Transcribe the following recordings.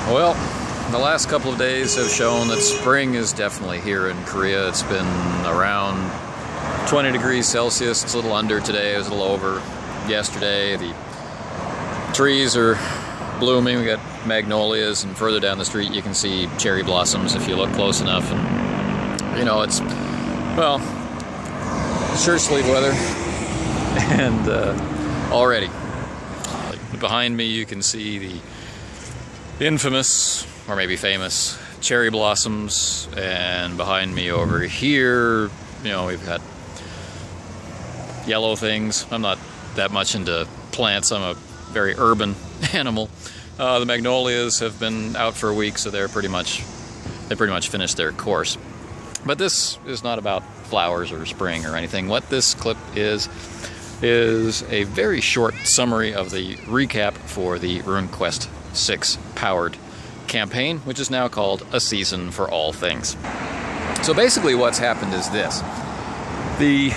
Well, the last couple of days have shown that spring is definitely here in Korea. It's been around 20 degrees Celsius. It's a little under today. It was a little over yesterday. The trees are blooming. We got magnolias, and further down the street you can see cherry blossoms if you look close enough. And you know, it's, well, shirt sleeve weather. And already behind me you can see the infamous, or maybe famous, cherry blossoms, and behind me over here, you know, we've got yellow things. I'm not that much into plants. I'm a very urban animal. The magnolias have been out for a week, so they pretty much finished their course. But this is not about flowers or spring or anything. What this clip is a very short summary of the recap for the RuneQuest 6 powered campaign, which is now called A Season for All Things. So basically what's happened is this. The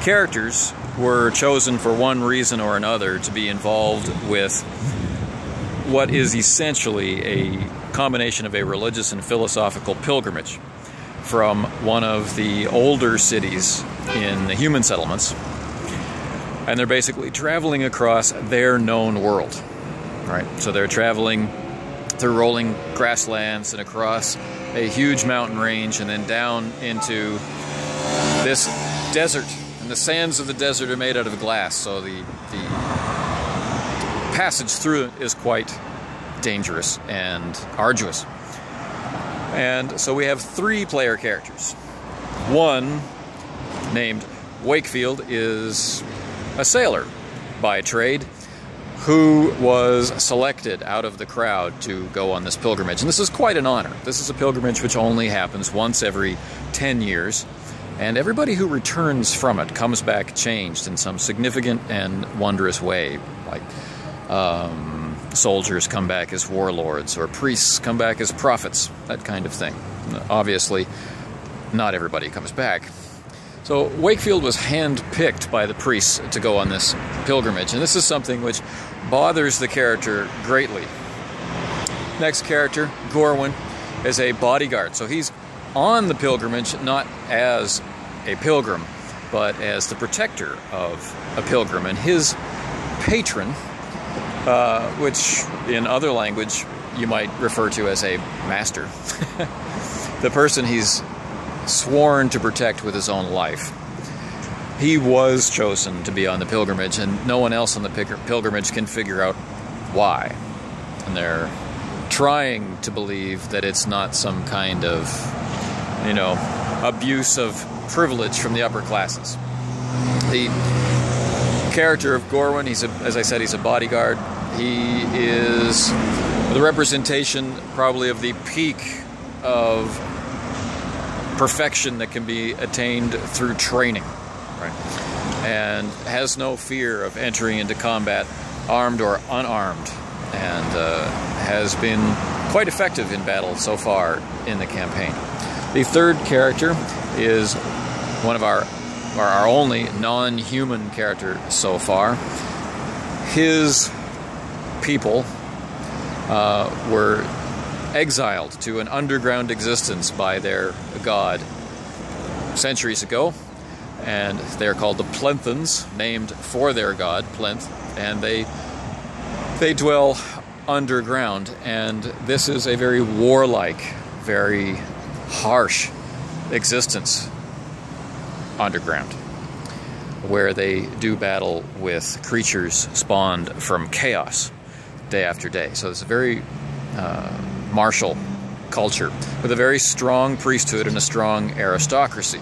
characters were chosen for one reason or another to be involved with what is essentially a combination of a religious and philosophical pilgrimage from one of the older cities in the human settlements. And they're basically traveling across their known world, right? So they're traveling through rolling grasslands and across a huge mountain range and then down into this desert. And the sands of the desert are made out of glass, so the passage through it is quite dangerous and arduous. And so we have 3 player characters. One, named Wakefield, is a sailor by trade who was selected out of the crowd to go on this pilgrimage. And this is quite an honor. This is a pilgrimage which only happens once every 10 years. And everybody who returns from it comes back changed in some significant and wondrous way. Like soldiers come back as warlords, or priests come back as prophets, that kind of thing. Obviously, not everybody comes back. So Wakefield was handpicked by the priests to go on this pilgrimage, and this is something which bothers the character greatly. Next character, Gorwin, is a bodyguard. So he's on the pilgrimage not as a pilgrim, but as the protector of a pilgrim. And his patron, which in other language you might refer to as a master, the person he's sworn to protect with his own life. He was chosen to be on the pilgrimage, and no one else on the pilgrimage can figure out why. And they're trying to believe that it's not some kind of, you know, abuse of privilege from the upper classes. The character of Gorwin, as I said, he's a bodyguard. He is the representation probably of the peak of perfection that can be attained through training, right? And has no fear of entering into combat armed or unarmed, and has been quite effective in battle so far in the campaign. The third character is one of our only non-human character so far. His people were exiled to an underground existence by their god centuries ago, and they're called the Plenthans, named for their god Plenth, and they dwell underground. And this is a very warlike, very harsh existence underground, where they do battle with creatures spawned from chaos day after day. So it's a very martial culture with a very strong priesthood and a strong aristocracy.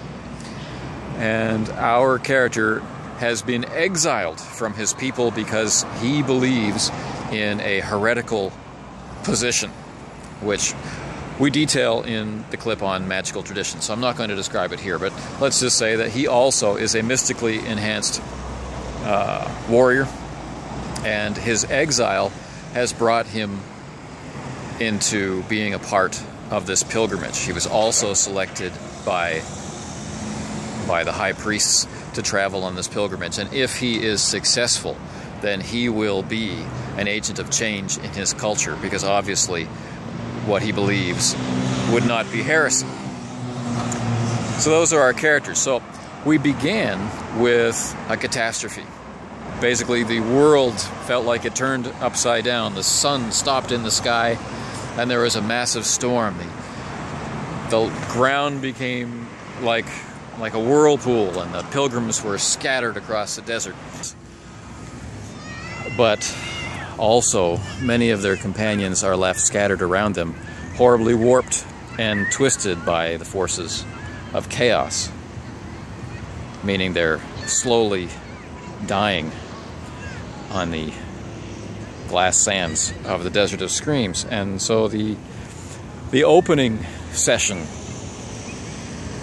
And our character has been exiled from his people because he believes in a heretical position, which we detail in the clip on magical tradition. So I'm not going to describe it here, but let's just say that he also is a mystically enhanced warrior, and his exile has brought him into being a part of this pilgrimage. He was also selected by the high priests to travel on this pilgrimage, and if he is successful, then he will be an agent of change in his culture, because obviously what he believes would not be heresy. So those are our characters. So we began with a catastrophe. Basically, the world felt like it turned upside down. The sun stopped in the sky, and there was a massive storm. The ground became like a whirlpool, and the pilgrims were scattered across the desert. But also, many of their companions are left scattered around them, horribly warped and twisted by the forces of chaos, meaning they're slowly dying on the glass sands of the Desert of Screams. And so the opening session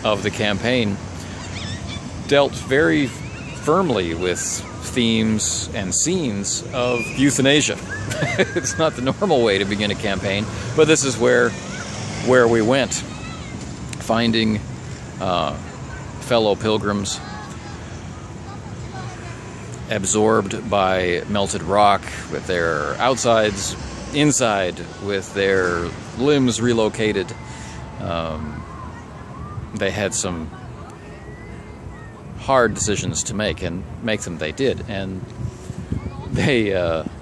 of the campaign dealt very firmly with themes and scenes of euthanasia. It's not the normal way to begin a campaign, but this is where we went, finding fellow pilgrims absorbed by melted rock, with their outsides inside, with their limbs relocated. They had some hard decisions to make, and make them they did. And they,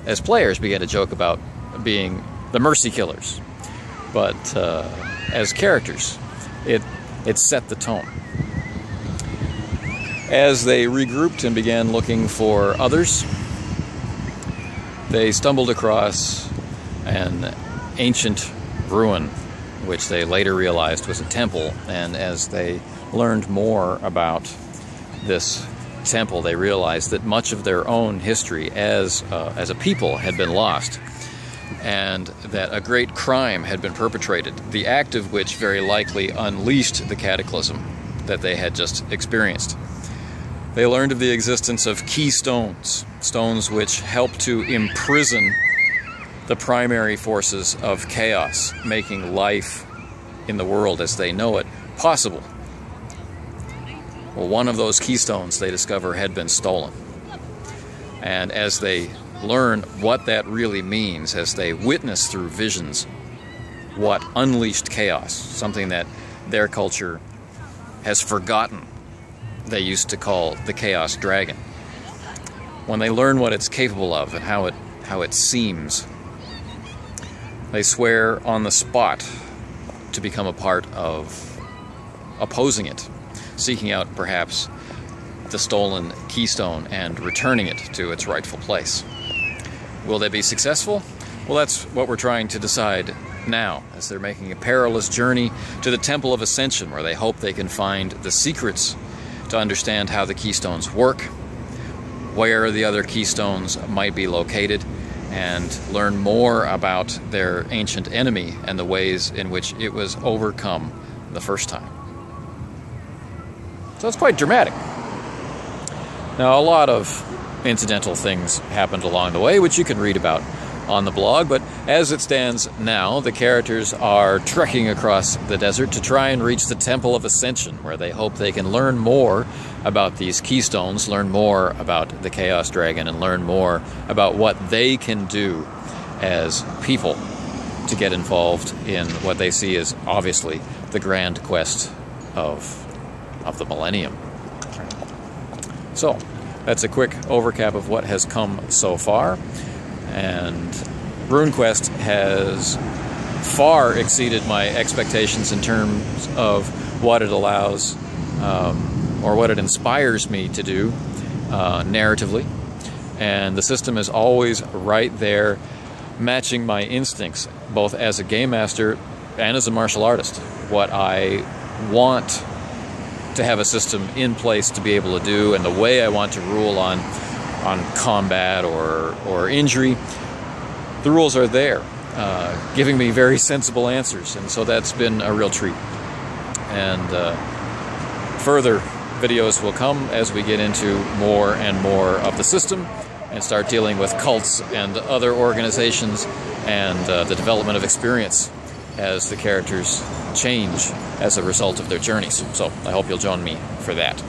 as players, began to joke about being the mercy killers. But as characters, it set the tone. As they regrouped and began looking for others, they stumbled across an ancient ruin, which they later realized was a temple. And as they learned more about this temple, they realized that much of their own history as a people had been lost, and that a great crime had been perpetrated, the act of which very likely unleashed the cataclysm that they had just experienced. They learned of the existence of keystones, stones which help to imprison the primary forces of chaos, making life in the world as they know it possible. Well, one of those keystones, they discover, had been stolen. And as they learn what that really means, as they witness through visions what unleashed chaos, something that their culture has forgotten they used to call the Chaos Dragon. When they learn what it's capable of and how it seems, they swear on the spot to become a part of opposing it, seeking out perhaps the stolen keystone and returning it to its rightful place. Will they be successful? Well, that's what we're trying to decide now, as they're making a perilous journey to the Temple of Ascension, where they hope they can find the secrets to understand how the keystones work, where the other keystones might be located, and learn more about their ancient enemy and the ways in which it was overcome the first time. So it's quite dramatic. Now, a lot of incidental things happened along the way, which you can read about on the blog, but as it stands now, the characters are trekking across the desert to try and reach the Temple of Ascension, where they hope they can learn more about these keystones, learn more about the Chaos Dragon, and learn more about what they can do as people to get involved in what they see as obviously the grand quest of the millennium. So that's a quick overcap of what has come so far. And RuneQuest has far exceeded my expectations in terms of what it allows or what it inspires me to do narratively. And the system is always right there, matching my instincts, both as a game master and as a martial artist. What I want to have a system in place to be able to do, and the way I want to rule on combat or injury. The rules are there, giving me very sensible answers, and so that's been a real treat. And further videos will come as we get into more and more of the system and start dealing with cults and other organizations and the development of experience as the characters change as a result of their journeys. So I hope you'll join me for that.